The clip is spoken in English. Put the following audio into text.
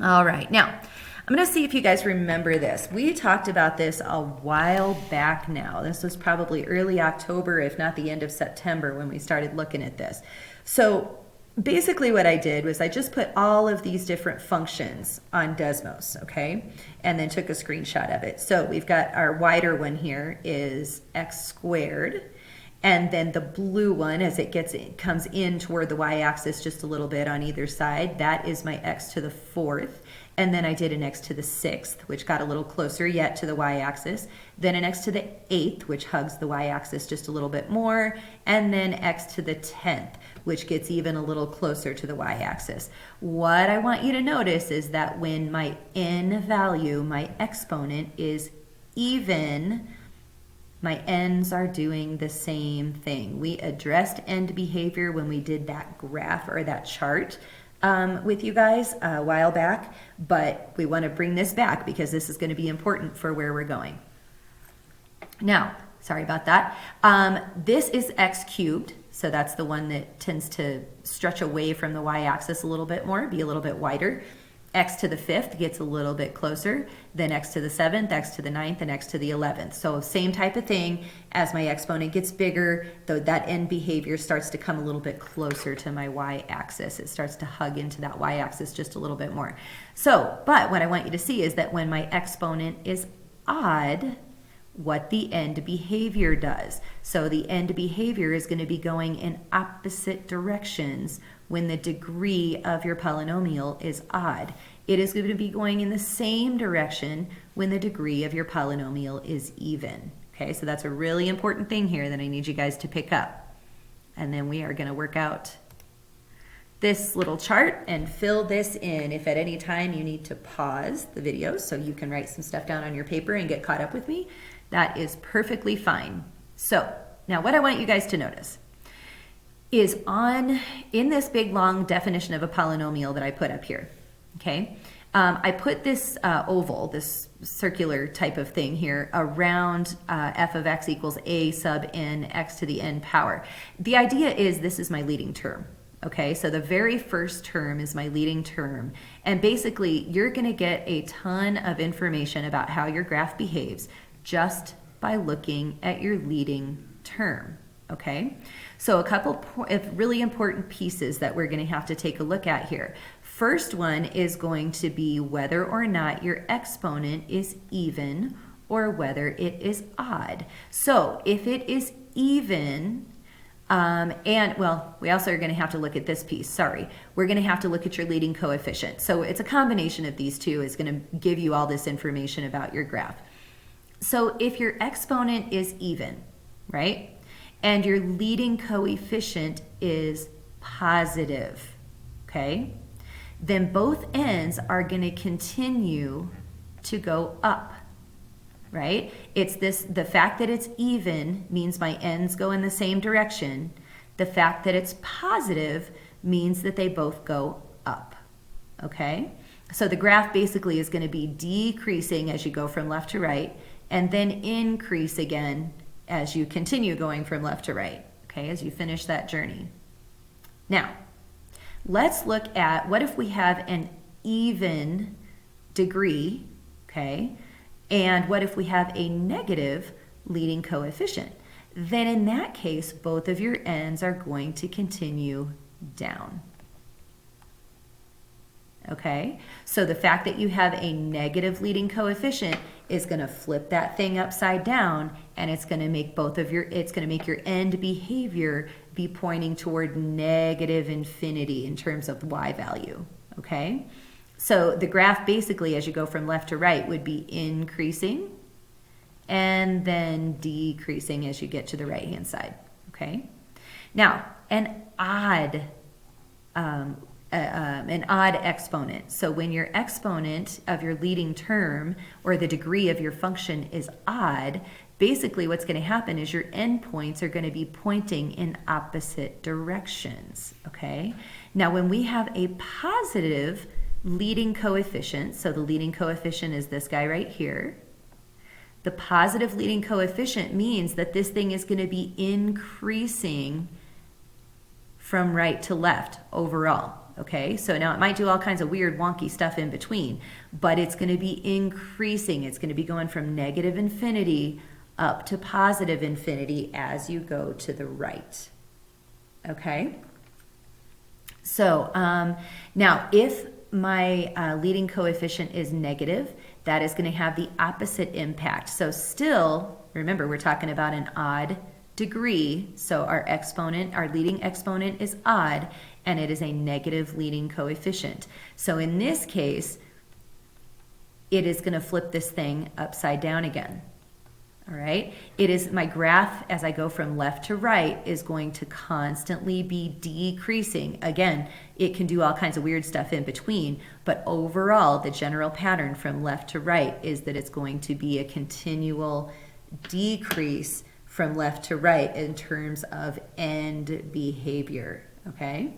All right, now I'm going to see if you guys remember this. We talked about this a while back now. This was probably early October, if not the end of September, when we started looking at this. So basically what I did was I just put all of these different functions on Desmos, okay? And then took a screenshot of it. So we've got our wider one here is x squared. And then the blue one, as it comes in toward the y-axis just a little bit on either side, that is my x to the 4th. And then I did an x to the 6th, which got a little closer yet to the y-axis. Then an x to the 8th, which hugs the y-axis just a little bit more. And then x to the 10th, which gets even a little closer to the y-axis. What I want you to notice is that when my n value, my exponent, is even, my ends are doing the same thing. We addressed end behavior when we did that graph or that chart with you guys a while back, but we want to bring this back because this is going to be important for where we're going. Now, sorry about that. This is x cubed, so that's the one that tends to stretch away from the y-axis a little bit more, be a little bit wider. X to the 5th gets a little bit closer, then x to the 7th, x to the 9th, and x to the 11th. So same type of thing. As my exponent gets bigger, though that end behavior starts to come a little bit closer to my y-axis. It starts to hug into that y-axis just a little bit more. So, but what I want you to see is that when my exponent is odd, what the end behavior does. So the end behavior is going to be going in opposite directions when the degree of your polynomial is odd. It is going to be going in the same direction when the degree of your polynomial is even. Okay, so that's a really important thing here that I need you guys to pick up. And then we are going to work out this little chart and fill this in. If at any time you need to pause the video so you can write some stuff down on your paper and get caught up with me, that is perfectly fine. So now what I want you guys to notice is in this big long definition of a polynomial that I put up here, okay? I put this oval, this circular type of thing here around f of x equals a sub n x to the n power. The idea is this is my leading term, okay? So the very first term is my leading term. And basically, you're going to get a ton of information about how your graph behaves just by looking at your leading term, okay? So a couple of really important pieces that we're going to have to take a look at here. First one is going to be whether or not your exponent is even or whether it is odd. So if it is even, we also are going to have to look at this piece, sorry. We're going to have to look at your leading coefficient. So it's a combination of these two is going to give you all this information about your graph. So if your exponent is even, right, and your leading coefficient is positive, okay, then both ends are going to continue to go up, right? It's the fact that it's even means my ends go in the same direction. The fact that it's positive means that they both go up, okay? So the graph basically is going to be decreasing as you go from left to right, and then increase again as you continue going from left to right, okay, as you finish that journey. Now, let's look at what if we have an even degree, okay, and what if we have a negative leading coefficient? Then in that case, both of your ends are going to continue down. Okay, so the fact that you have a negative leading coefficient is going to flip that thing upside down, and it's going to make it's going to make your end behavior be pointing toward negative infinity in terms of the y value. Okay, so the graph basically as you go from left to right would be increasing and then decreasing as you get to the right hand side. Okay, now an odd exponent. So when your exponent of your leading term or the degree of your function is odd, basically what's going to happen is your endpoints are going to be pointing in opposite directions, okay? Now when we have a positive leading coefficient, so the leading coefficient is this guy right here, the positive leading coefficient means that this thing is going to be increasing from right to left overall. okay? So now it might do all kinds of weird wonky stuff in between, but it's going to be increasing. It's going to be going from negative infinity up to positive infinity as you go to the right, okay? So now if my leading coefficient is negative, that is going to have the opposite impact. So still, remember, we're talking about an odd degree, so our exponent, our leading exponent is odd, and it is a negative leading coefficient. So in this case, it is going to flip this thing upside down again. All right, it is my graph as I go from left to right is going to constantly be decreasing. Again, it can do all kinds of weird stuff in between, but overall, the general pattern from left to right is that it's going to be a continual decrease from left to right in terms of end behavior, okay?